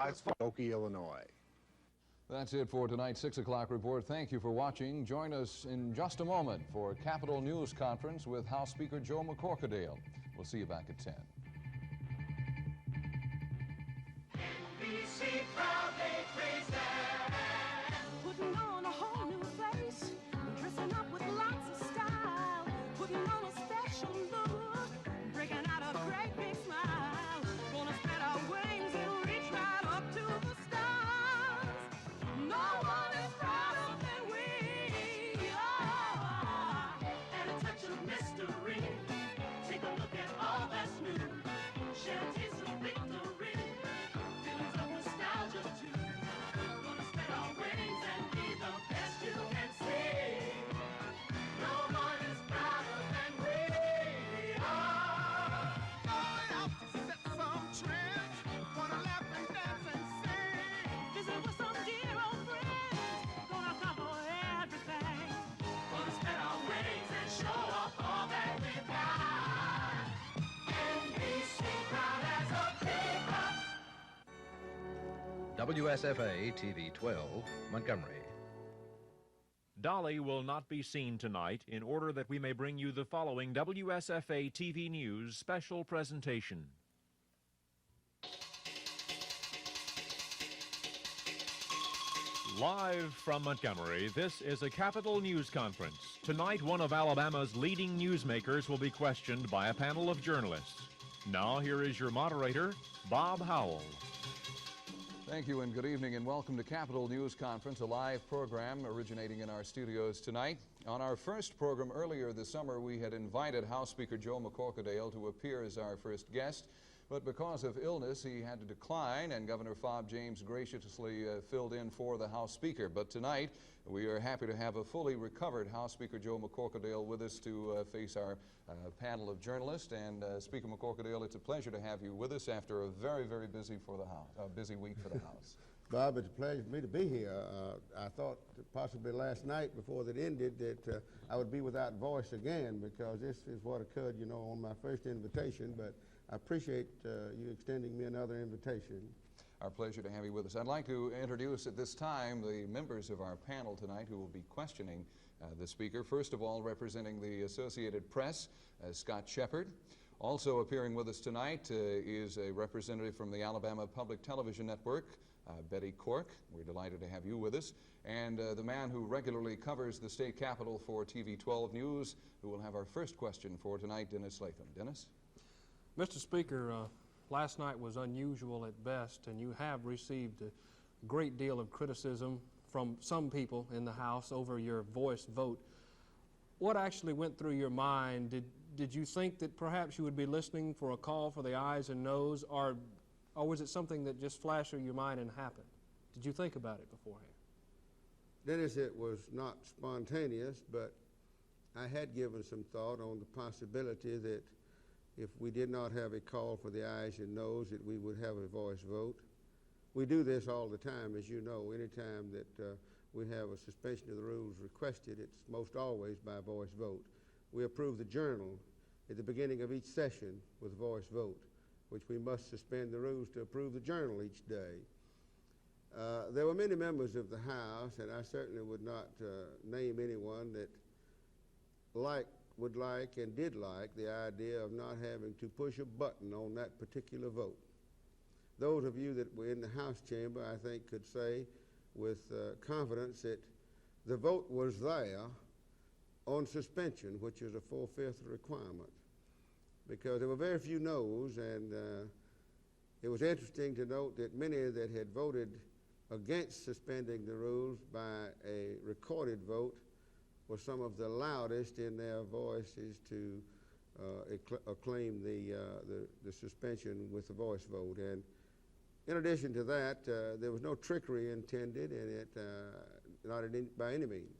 It's Okie, Illinois. That's it for tonight's 6 o'clock report. Thank you for watching. Join us in just a moment for Capitol News Conference with House Speaker Joe McCorkadale. We'll see you back at 10. NBC proudly presents putting on a whole new face, dressing up with lots of style, putting on a special look, breaking out a great big smile, gonna spread our wings and reach right up to the stars. No one is prouder than we are. and a touch of mystery. Take a look at all that's new. Share a taste of victory. Feelings of nostalgia too. Gonna spread our wings and be the best you can see. No one is prouder than we are. Going out to set some trends. Wanna laugh and dance and sing. Visit with some dear old friends, gonna cover everything. Gonna spread our wings and show off all that we've got. NBC proud as a peacock. WSFA TV 12, Montgomery. Dolly will not be seen tonight in order that we may bring you the following WSFA TV News special presentation. Live from Montgomery, this is a Capitol News Conference. Tonight, one of Alabama's leading newsmakers will be questioned by a panel of journalists. Now, here is your moderator, Bob Howell. Thank you and good evening and welcome to Capitol News Conference, a live program originating in our studios tonight. On our first program earlier this summer, we had invited House Speaker Joe McCorkadale to appear as our first guest, but because of illness, he had to decline, and Governor Fob James graciously filled in for the House Speaker. But tonight, we are happy to have a fully recovered House Speaker Joe McCorkadale with us to face our panel of journalists. And Speaker McCorkadale, it's a pleasure to have you with us after a very, very busy week for the House. Bob, it's a pleasure for me to be here. I thought possibly last night before that ended that I would be without voice again, because this is what occurred, you know, on my first invitation, but I appreciate you extending me another invitation. Our pleasure to have you with us. I'd like to introduce at this time the members of our panel tonight who will be questioning the Speaker. First of all, representing the Associated Press, Scott Shepard. Also appearing with us tonight is a representative from the Alabama Public Television Network, Betty Cork. We're delighted to have you with us. And the man who regularly covers the state capitol for TV 12 News, who will have our first question for tonight, Dennis Latham. Dennis? Mr. Speaker, last night was unusual at best, and you have received a great deal of criticism from some people in the House over your voice vote. What actually went through your mind? Did you think that perhaps you would be listening for a call for the ayes and noes, or was it something that just flashed through your mind and happened? Did you think about it beforehand? Dennis, it was not spontaneous, but I had given some thought on the possibility that if we did not have a call for the ayes and noes, that we would have a voice vote. We do this all the time, as you know. Anytime that we have a suspension of the rules requested, it's most always by voice vote. We approve the journal at the beginning of each session with a voice vote, which we must suspend the rules to approve the journal each day. There were many members of the House, and I certainly would not name anyone that would like and did like the idea of not having to push a button on that particular vote. Those of you that were in the House chamber, I think, could say with confidence that the vote was there on suspension, which is a 4/5 requirement, because there were very few noes, and it was interesting to note that many that had voted against suspending the rules by a recorded vote were some of the loudest in their voices to acclaim the suspension with the voice vote. And in addition to that, there was no trickery intended in it, by any means.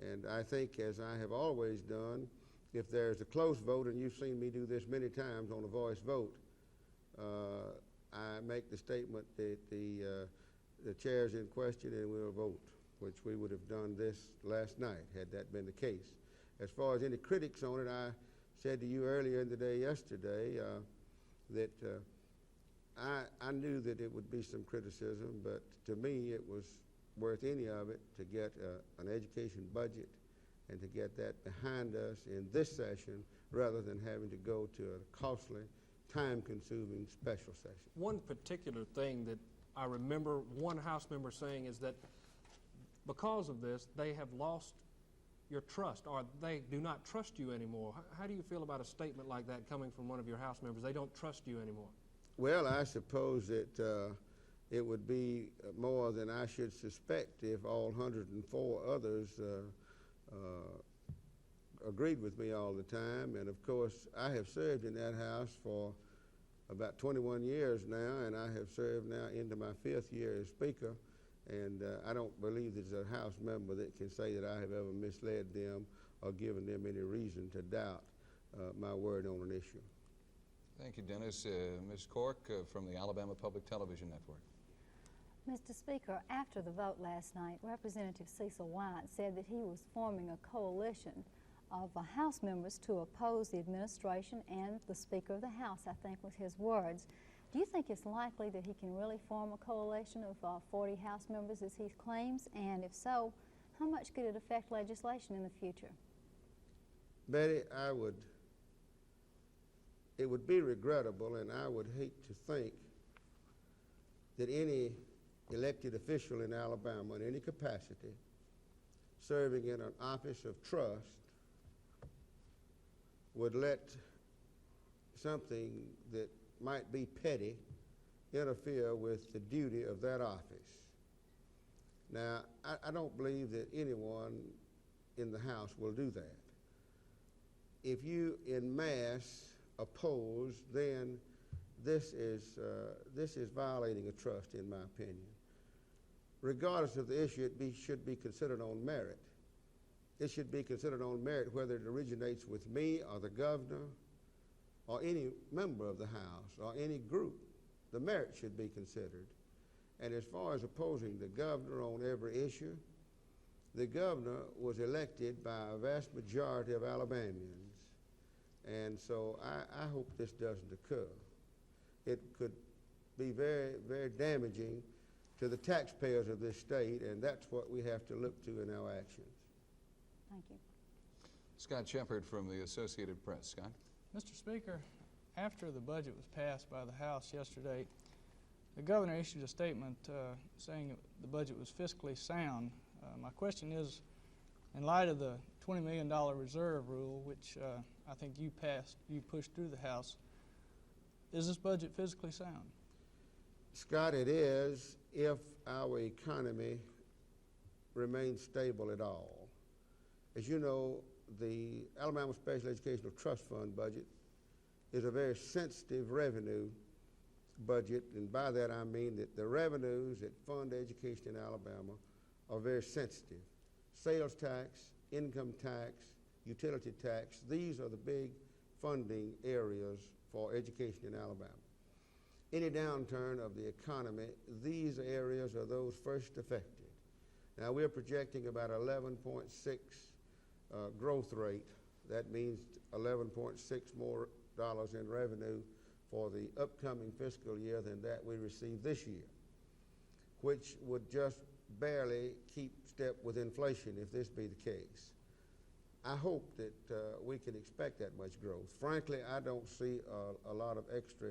And I think, as I have always done, if there's a close vote, and you've seen me do this many times on a voice vote, I make the statement that the chair's in question and we'll vote, which we would have done this last night had that been the case. As far as any critics on it, I said to you earlier in the day yesterday that I knew that it would be some criticism, but to me it was worth any of it to get an education budget and to get that behind us in this session rather than having to go to a costly, time-consuming special session. One particular thing that I remember one House member saying is that because of this, they have lost your trust, or they do not trust you anymore. How do you feel about a statement like that coming from one of your House members? They don't trust you anymore. Well, I suppose that it would be more than I should suspect if all 104 others agreed with me all the time. And of course, I have served in that House for about 21 years now, and I have served now into my 5th year as Speaker. And I don't believe there's a House member that can say that I have ever misled them or given them any reason to doubt my word on an issue. Thank you, Dennis. Ms. Cork from the Alabama Public Television Network. Mr. Speaker, after the vote last night, Representative Cecil White said that he was forming a coalition of House members to oppose the administration and the Speaker of the House, I think was his words. Do you think it's likely that he can really form a coalition of 40 House members as he claims? And if so, how much could it affect legislation in the future? Betty, it would be regrettable, and I would hate to think that any elected official in Alabama in any capacity serving in an office of trust would let something that might be petty interfere with the duty of that office. Now, I don't believe that anyone in the House will do that. If you en masse oppose, then this is violating a trust, in my opinion. Regardless of the issue, it should be considered on merit. It should be considered on merit whether it originates with me or the governor or any member of the House or any group. The merit should be considered. And as far as opposing the governor on every issue, the governor was elected by a vast majority of Alabamians. And so I hope this doesn't occur. It could be very, very damaging to the taxpayers of this state, and that's what we have to look to in our actions. Thank you. Scott Shepard from the Associated Press. Scott? Mr. Speaker, after the budget was passed by the House yesterday, the governor issued a statement saying the budget was fiscally sound. My question is, in light of the $20 million reserve rule, which I think you pushed through the House, is this budget fiscally sound? Scott, it is if our economy remains stable at all. As you know, the Alabama Special Educational Trust Fund budget is a very sensitive revenue budget, and by that I mean that the revenues that fund education in Alabama are very sensitive. Sales tax, income tax, utility tax, these are the big funding areas for education in Alabama. Any downturn of the economy, these areas are those first affected. Now we're projecting about 11.6 growth rate. That means 11.6 more dollars in revenue for the upcoming fiscal year than that we received this year, which would just barely keep step with inflation if this be the case. I hope that we can expect that much growth. Frankly, I don't see a lot of extra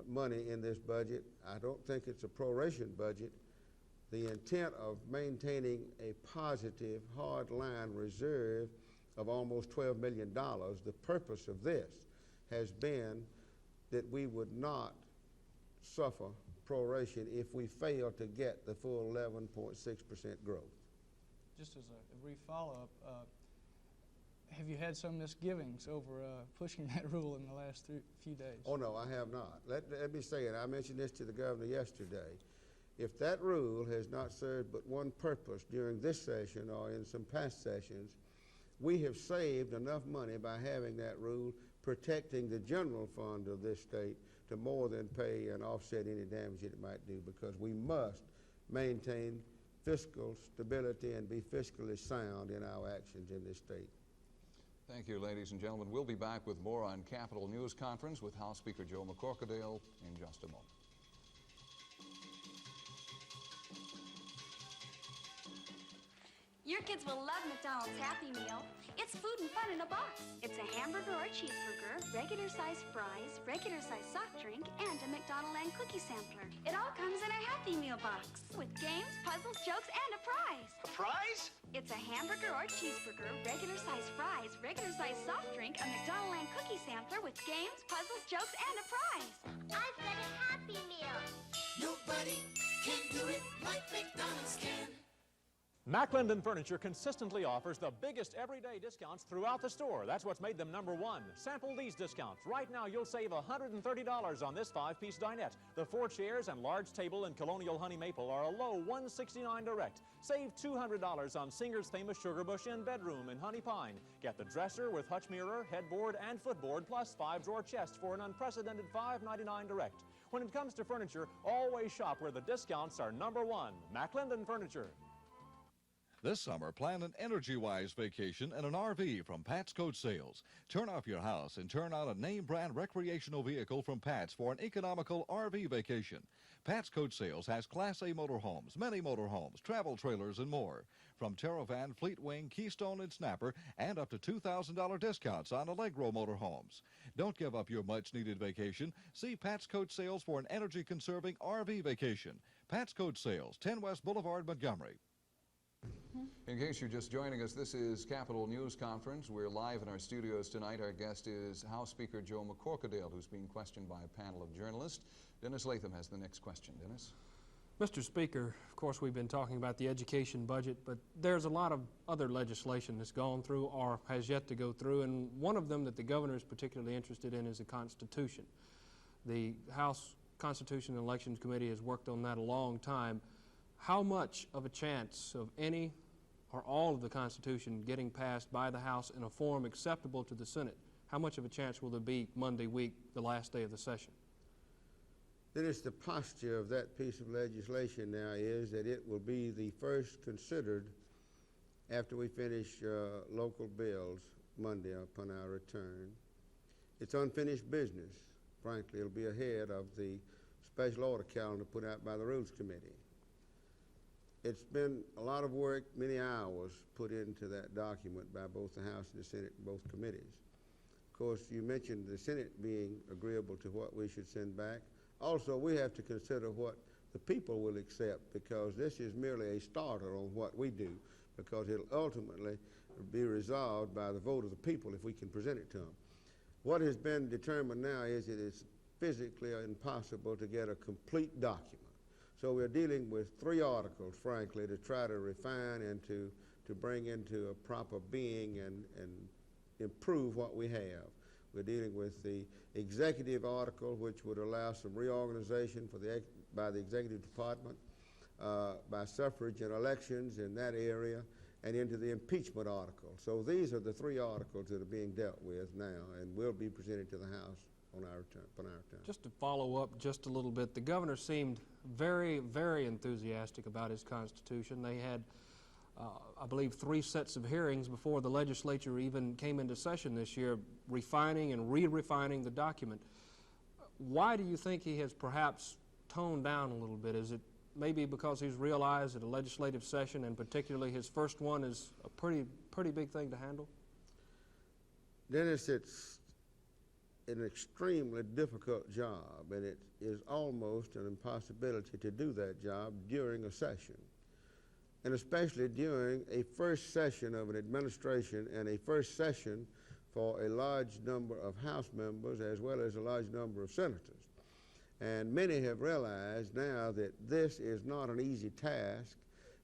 money in this budget. I don't think it's a proration budget. The intent of maintaining a positive hard-line reserve of almost $12 million, the purpose of this has been that we would not suffer proration if we fail to get the full 11.6% growth. Just as a brief follow-up, have you had some misgivings over pushing that rule in the last few days? Oh, no, I have not. Let me say it. I mentioned this to the governor yesterday. If that rule has not served but one purpose during this session or in some past sessions, we have saved enough money by having that rule protecting the general fund of this state to more than pay and offset any damage that it might do, because we must maintain fiscal stability and be fiscally sound in our actions in this state. Thank you, ladies and gentlemen. We'll be back with more on Capitol News Conference with House Speaker Joe McCorkadale in just a moment. Your kids will love McDonald's Happy Meal. It's food and fun in a box. It's a hamburger or cheeseburger, regular-sized fries, regular-sized soft drink, and a McDonald's and cookie sampler. It all comes in a Happy Meal box with games, puzzles, jokes, and a prize. A prize? It's a hamburger or cheeseburger, regular-sized fries, regular-sized soft drink, a McDonald's and cookie sampler with games, puzzles, jokes, and a prize. I've got a Happy Meal. Nobody can do it like McDonald's can. Maclinden Furniture consistently offers the biggest everyday discounts throughout the store. That's what's made them #1. Sample these discounts. Right now, you'll save $130 on this 5-piece dinette. The 4 chairs and large table in Colonial Honey Maple are a low $169 direct. Save $200 on Singer's famous Sugarbush Inn bedroom in Honey Pine. Get the dresser with hutch mirror, headboard, and footboard, plus 5-drawer chest for an unprecedented $599 direct. When it comes to furniture, always shop where the discounts are #1. Maclinden Furniture. This summer, plan an energy-wise vacation in an RV from Pat's Coach Sales. Turn off your house and turn out a name-brand recreational vehicle from Pat's for an economical RV vacation. Pat's Coach Sales has Class A motorhomes, mini motorhomes, travel trailers, and more. From Terravan, Fleetwing, Keystone, and Snapper, and up to $2,000 discounts on Allegro motorhomes. Don't give up your much-needed vacation. See Pat's Coach Sales for an energy-conserving RV vacation. Pat's Coach Sales, 10 West Boulevard, Montgomery. In case you're just joining us, this is Capitol News Conference. We're live in our studios tonight. Our guest is House Speaker Joe McCorkadale, who's being questioned by a panel of journalists. Dennis Latham has the next question. Dennis? Mr. Speaker, of course, we've been talking about the education budget, but there's a lot of other legislation that's gone through or has yet to go through, and one of them that the governor is particularly interested in is the Constitution. The House Constitution and Elections Committee has worked on that a long time. How much of a chance of any or all of the Constitution getting passed by the House in a form acceptable to the Senate, how much of a chance will there be Monday week, the last day of the session? Then it's the posture of that piece of legislation now is that it will be the first considered after we finish local bills Monday upon our return. It's unfinished business. Frankly, it'll be ahead of the special order calendar put out by the Rules Committee. It's been a lot of work, many hours put into that document by both the House and the Senate and both committees. Of course, you mentioned the Senate being agreeable to what we should send back. Also, we have to consider what the people will accept, because this is merely a starter on what we do, because it'll ultimately be resolved by the vote of the people if we can present it to them. What has been determined now is it is physically impossible to get a complete document. So we're dealing with 3 articles, frankly, to try to refine and to bring into a proper being and improve what we have. We're dealing with the executive article, which would allow some reorganization by the executive department, by suffrage and elections in that area, and into the impeachment article. So these are the 3 articles that are being dealt with now and will be presented to the House on our return. Just to follow up just a little bit, the governor seemed very, very enthusiastic about his Constitution. They had, I believe, 3 sets of hearings before the legislature even came into session this year, refining and re-refining the document. Why do you think he has perhaps toned down a little bit? Is it maybe because he's realized that a legislative session, and particularly his first one, is a pretty big thing to handle? Dennis, it's an extremely difficult job, and it is almost an impossibility to do that job during a session, and especially during a first session of an administration and a first session for a large number of House members as well as a large number of senators. And many have realized now that this is not an easy task,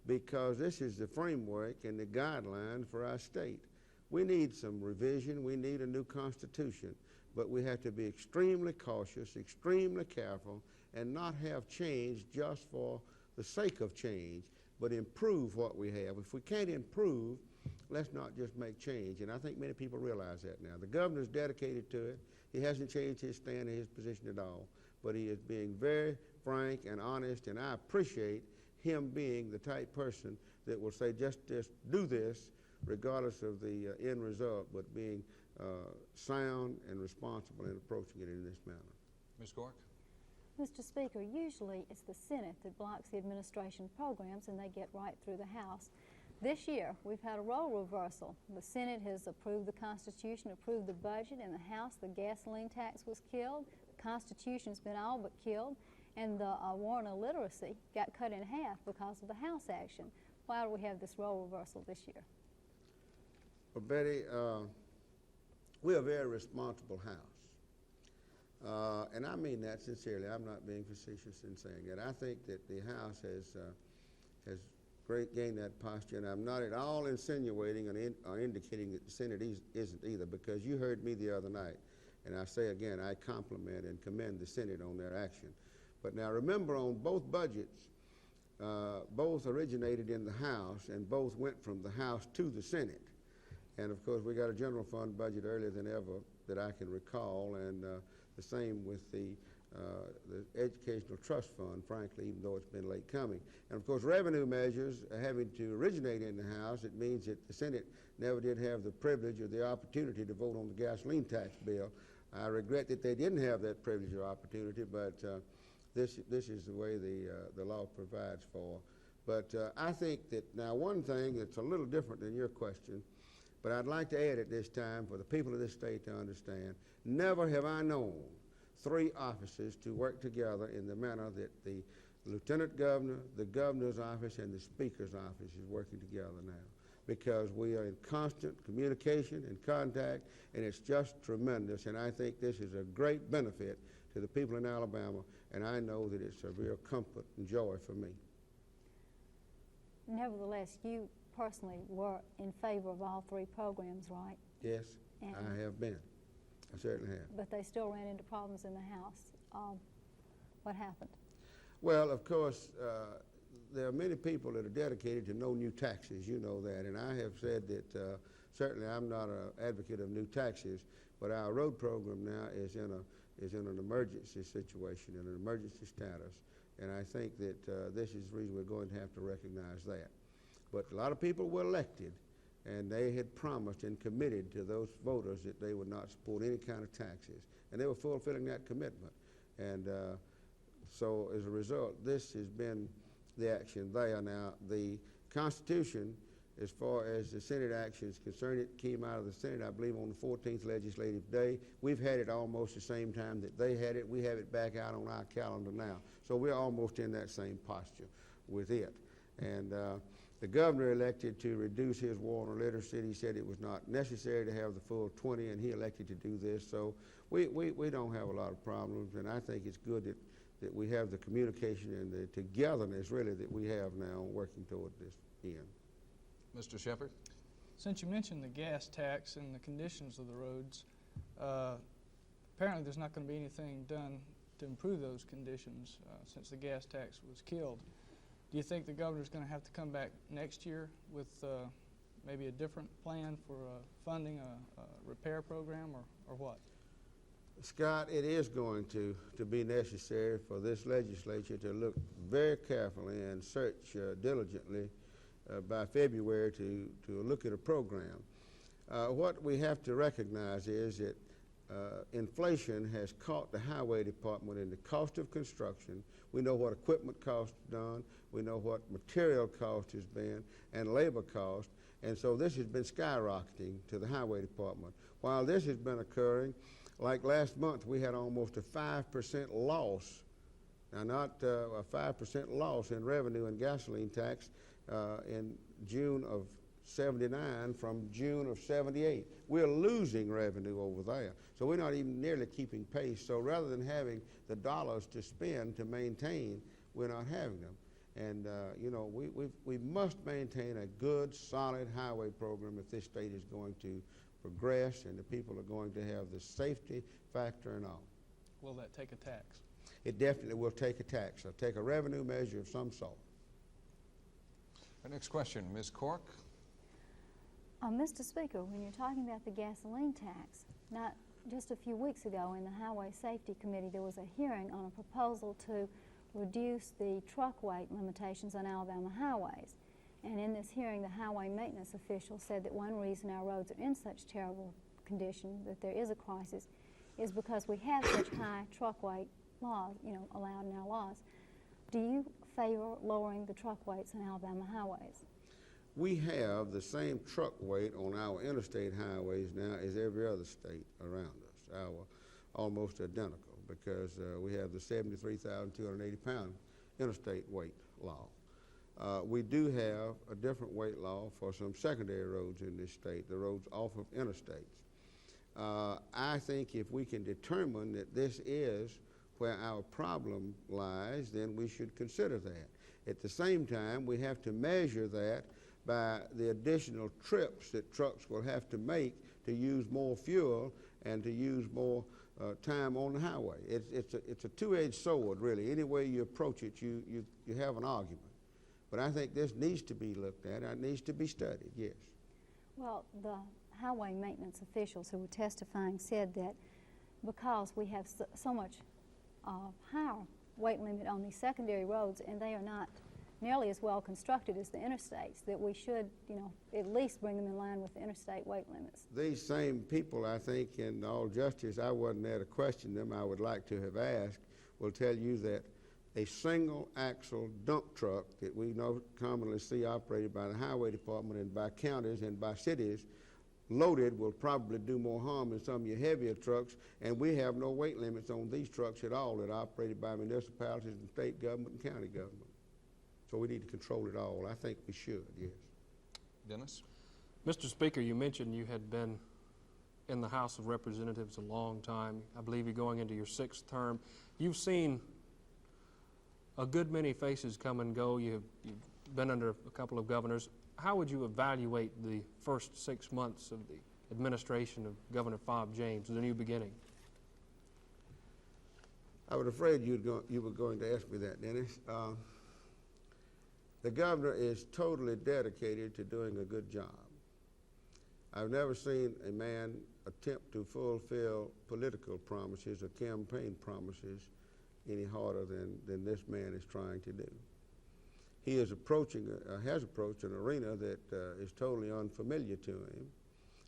because this is the framework and the guideline for our state. We need some revision. We need a new Constitution. But we have to be extremely cautious, extremely careful, and not have change just for the sake of change, but improve what we have. If we can't improve, let's not just make change. And I think many people realize that now. The governor's dedicated to it. He hasn't changed his stand or his position at all, but he is being very frank and honest, and I appreciate him being the type person that will say, just do this regardless of the end result, but being sound and responsible in approaching it in this manner. Ms. Cork? Mr. Speaker, usually it's the Senate that blocks the administration programs and they get right through the House. This year, we've had a role reversal. The Senate has approved the Constitution, approved the budget. In the House, the gasoline tax was killed. The Constitution's been all but killed. And the war on illiteracy got cut in half because of the House action. Why do we have this role reversal this year? Well, Betty, we're a very responsible House. And I mean that sincerely. I'm not being facetious in saying that. I think that the House has gained that posture, and I'm not at all insinuating or indicating that the Senate isn't either, because you heard me the other night, and I say again, I compliment and commend the Senate on their action. But now remember, on both budgets, both originated in the House and both went from the House to the Senate. And of course, we got a general fund budget earlier than ever that I can recall, and the same with the Educational Trust Fund, frankly, even though it's been late coming. And of course, revenue measures having to originate in the House, it means that the Senate never did have the privilege or the opportunity to vote on the gasoline tax bill. I regret that they didn't have that privilege or opportunity, but this is the way the law provides for. But I think that now one thing that's a little different than your question, but I'd like to add at this time for the people of this state to understand, never have I known three offices to work together in the manner that the Lieutenant Governor, the Governor's office, and the Speaker's office is working together now, because we are in constant communication and contact, and it's just tremendous. And I think this is a great benefit to the people in Alabama, and I know that it's a real comfort and joy for me. Nevertheless, you personally were in favor of all three programs, right? Yes, I have been. I certainly have. But they still ran into problems in the House. What happened? Well, of course, there are many people that are dedicated to no new taxes. You know that. And I have said that certainly I'm not an advocate of new taxes, but our road program now is in an emergency situation, in an emergency status. And I think that this is the reason we're going to have to recognize that. But a lot of people were elected, and they had promised and committed to those voters that they would not support any kind of taxes. And they were fulfilling that commitment. And so as a result, this has been the action there. Now, the Constitution, as far as the Senate action is concerned, it came out of the Senate, I believe, on the 14th legislative day. We've had it almost the same time that they had it. We have it back out on our calendar now. So we're almost in that same posture with it. And the governor elected to reduce his war on illiteracy. He said it was not necessary to have the full 20, and he elected to do this. So we don't have a lot of problems, and I think it's good that we have the communication and the togetherness, really, that we have now working toward this end. Mr. Shepard? Since you mentioned the gas tax and the conditions of the roads, apparently there's not going to be anything done to improve those conditions since the gas tax was killed. Do you think the governor's going to have to come back next year with maybe a different plan for funding a repair program, or what? Scott, it is going to be necessary for this legislature to look very carefully and search diligently by February to look at a program. What we have to recognize is that inflation has caught the highway department in the cost of construction. We know what equipment cost is done. We know what material cost has been and labor cost. And so this has been skyrocketing to the highway department. While this has been occurring, like last month, we had almost a 5% loss. Now, not a 5% loss in revenue and gasoline tax in June of '79 from June of '78. We're losing revenue over there. So we're not even nearly keeping pace. So rather than having the dollars to spend to maintain, we're not having them. And, you know, we must maintain a good, solid highway program if this state is going to progress and the people are going to have the safety factor and all. Will that take a tax? It definitely will take a tax. It'll take a revenue measure of some sort. Our next question, Ms. Cork. Mr. Speaker, when you're talking about the gasoline tax, not just a few weeks ago in the Highway Safety Committee, there was a hearing on a proposal to reduce the truck weight limitations on Alabama highways. And in this hearing, the highway maintenance official said that one reason our roads are in such terrible condition, that there is a crisis, is because we have such high truck weight laws, allowed in our laws. Do you favor lowering the truck weights on Alabama highways? We have the same truck weight on our interstate highways now as every other state around us. Our almost identical, because we have the 73,280 pound interstate weight law. We do have a different weight law for some secondary roads in this state, the roads off of interstates. I think if we can determine that this is where our problem lies, then we should consider that. At the same time, we have to measure that by the additional trips that trucks will have to make to use more fuel and to use more time on the highway. It's a two-edged sword, really. Any way you approach it, you have an argument. But I think this needs to be looked at. It needs to be studied, yes. Well, the highway maintenance officials who were testifying said that because we have so much higher weight limit on these secondary roads, and they are not nearly as well constructed as the interstates, that we should, at least bring them in line with the interstate weight limits. These same people, I think, in all justice, I wasn't there to question them, I would like to have asked, will tell you that a single axle dump truck that we commonly see operated by the highway department and by counties and by cities, loaded, will probably do more harm than some of your heavier trucks, and we have no weight limits on these trucks at all that are operated by municipalities and state government and county government. So we need to control it all. I think we should, yes. Dennis? Mr. Speaker, you mentioned you had been in the House of Representatives a long time. I believe you're going into your 6th term. You've seen a good many faces come and go. You've been under a couple of governors. How would you evaluate the first 6 months of the administration of Governor Fob James, the new beginning? I was afraid you were going to ask me that, Dennis. The governor is totally dedicated to doing a good job. I've never seen a man attempt to fulfill political promises or campaign promises any harder than this man is trying to do. He is has approached an arena that is totally unfamiliar to him.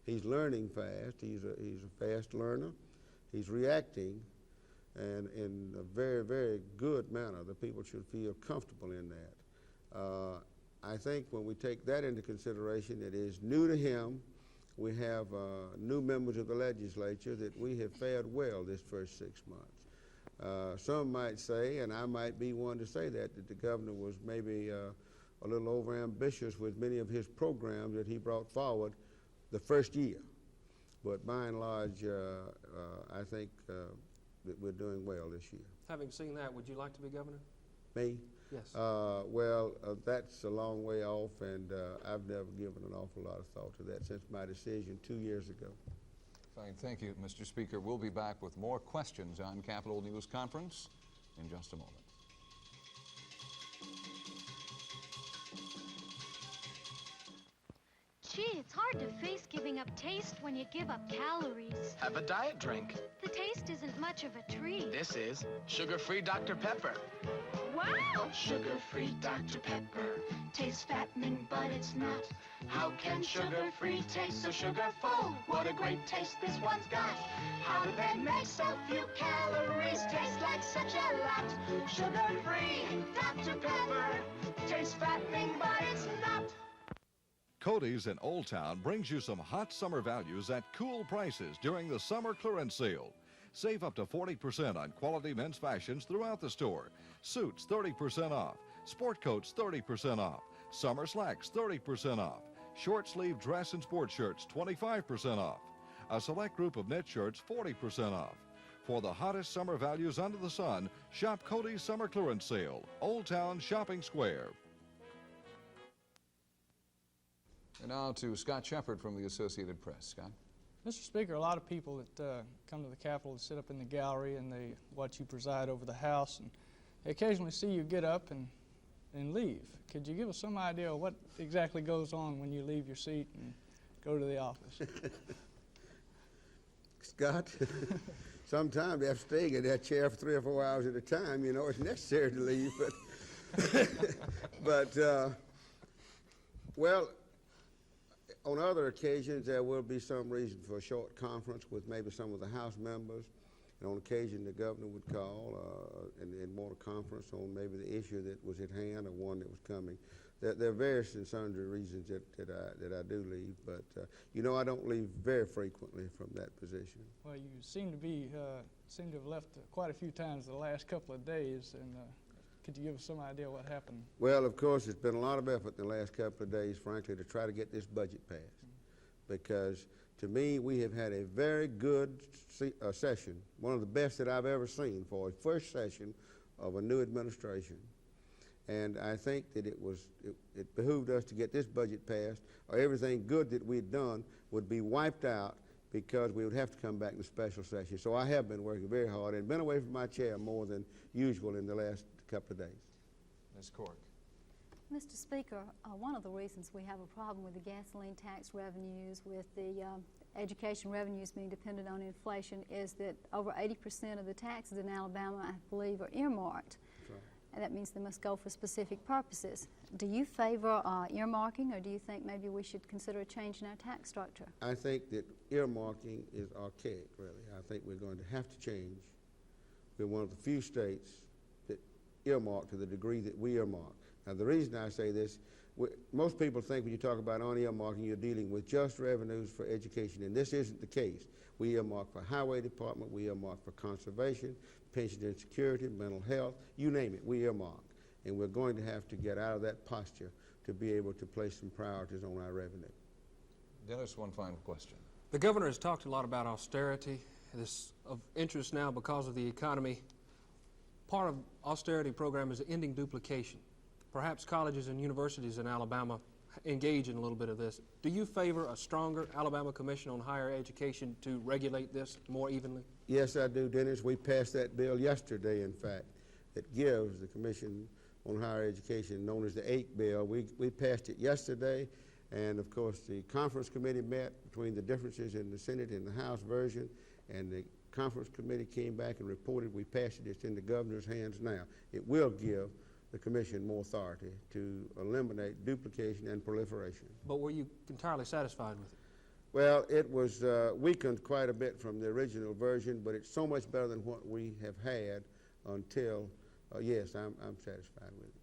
He's learning fast. He's a fast learner. He's reacting, and in a very, very good manner. The people should feel comfortable in that. I think when we take that into consideration, it is new to him. We have new members of the legislature that we have fared well this first 6 months. Some might say, and I might be one to say that the governor was maybe a little overambitious with many of his programs that he brought forward the first year. But by and large, I think that we're doing well this year. Having seen that, would you like to be governor? Me? Yes. Well, that's a long way off, and I've never given an awful lot of thought to that since my decision 2 years ago. Fine, thank you, Mr. Speaker. We'll be back with more questions on Capitol News Conference in just a moment. Gee, it's hard to face giving up taste when you give up calories. Have a diet drink. The taste isn't much of a treat. This is sugar-free Dr. Pepper. Wow! Sugar-free Dr. Pepper tastes fattening, but it's not. How can sugar-free taste so sugar-full? What a great taste this one's got. How do they make so few calories taste like such a lot? Sugar-free Dr. Pepper tastes fattening, but it's not. Cody's in Old Town brings you some hot summer values at cool prices during the summer clearance sale. Save up to 40% on quality men's fashions throughout the store. Suits 30% off, sport coats 30% off, summer slacks 30% off, short sleeve dress and sport shirts 25% off, a select group of knit shirts 40% off. For the hottest summer values under the sun, shop Cody's summer clearance sale, Old Town Shopping Square. And now to Scott Shepard from the Associated Press. Scott? Mr. Speaker, a lot of people that come to the Capitol to sit up in the gallery and they watch you preside over the House, and they occasionally see you get up and leave. Could you give us some idea of what exactly goes on when you leave your seat and go to the office? Scott, sometimes after staying in that chair for 3 or 4 hours at a time, it's necessary to leave. But Well, on other occasions, there will be some reason for a short conference with maybe some of the House members. And on occasion, the governor would call and want a conference on maybe the issue that was at hand or one that was coming. There are various and sundry reasons that I do leave, but you know, I don't leave very frequently from that position. Well, you seem to have left quite a few times the last couple of days, and could you give us some idea what happened? Well, of course, it's been a lot of effort in the last couple of days, frankly, to try to get this budget passed, because to me, we have had a very good session, one of the best that I've ever seen for a first session of a new administration. And I think that it behooved us to get this budget passed, or everything good that we'd done would be wiped out because we would have to come back in a special session. So I have been working very hard and been away from my chair more than usual in the last couple of days. Ms. Cork. Mr. Speaker, one of the reasons we have a problem with the gasoline tax revenues, with the education revenues being dependent on inflation, is that over 80% of the taxes in Alabama, I believe, are earmarked. That's right. And that means they must go for specific purposes. Do you favor earmarking, or do you think maybe we should consider a change in our tax structure? I think that earmarking is archaic, really. I think we're going to have to change. We're one of the few states that earmark to the degree that we earmark. Now, the reason I say this, most people think when you talk about unearmarking, you're dealing with just revenues for education, and this isn't the case. We earmark for highway department, we earmark for conservation, pension and security, mental health, you name it, we earmark. And we're going to have to get out of that posture to be able to place some priorities on our revenue. Dennis, one final question. The governor has talked a lot about austerity. This of interest now because of the economy. Part of austerity program is ending duplication. Perhaps colleges and universities in Alabama engage in a little bit of this. Do you favor a stronger Alabama Commission on Higher Education to regulate this more evenly? Yes, I do, Dennis. We passed that bill yesterday, in fact, that gives the Commission on Higher Education, known as the 8 bill. We passed it yesterday, and of course the conference committee met between the differences in the Senate and the House version, and the conference committee came back and reported we passed it. It's in the governor's hands now. It will give the Commission more authority to eliminate duplication and proliferation. But were you entirely satisfied with it? Well, it was weakened quite a bit from the original version, but it's so much better than what we have had until, yes, I'm satisfied with it.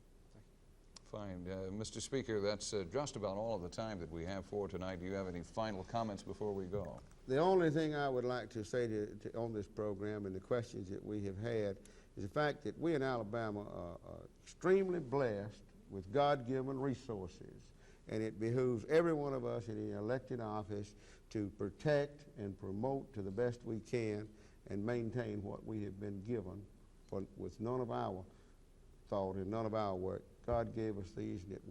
Fine. Mr. Speaker, that's just about all of the time that we have for tonight. Do you have any final comments before we go? The only thing I would like to say on this program and the questions that we have had is the fact that we in Alabama are extremely blessed with God-given resources, and it behooves every one of us in the elected office to protect and promote to the best we can and maintain what we have been given with none of our thought and none of our work. God gave us these, and it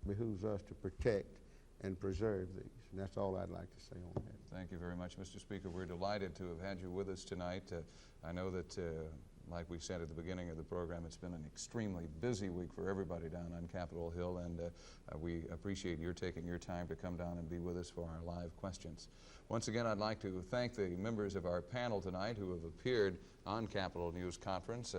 behooves us to protect and preserve these. And that's all I'd like to say on that. Thank you very much, Mr. Speaker. We're delighted to have had you with us tonight. I know that like we said at the beginning of the program, it's been an extremely busy week for everybody down on Capitol Hill, and we appreciate your taking your time to come down and be with us for our live questions. Once again, I'd like to thank the members of our panel tonight who have appeared on Capitol News Conference,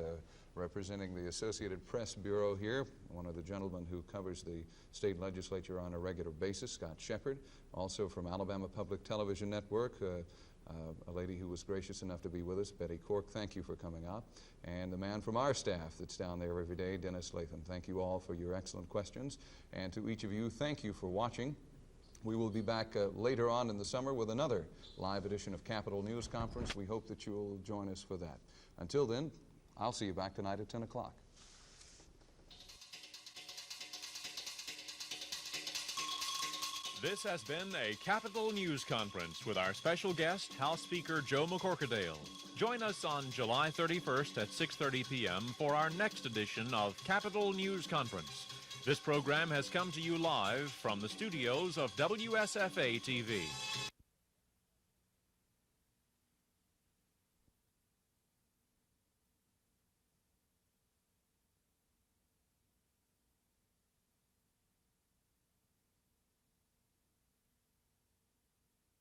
representing the Associated Press Bureau here, one of the gentlemen who covers the state legislature on a regular basis, Scott Shepard. Also from Alabama Public Television Network, a lady who was gracious enough to be with us, Betty Cork. Thank you for coming out. And the man from our staff that's down there every day, Dennis Latham. Thank you all for your excellent questions. And to each of you, thank you for watching. We will be back later on in the summer with another live edition of Capitol News Conference. We hope that you'll join us for that. Until then, I'll see you back tonight at 10 o'clock. This has been a Capitol News Conference with our special guest, House Speaker Joe McCorkadale. Join us on July 31st at 6:30 p.m. for our next edition of Capitol News Conference. This program has come to you live from the studios of WSFA TV.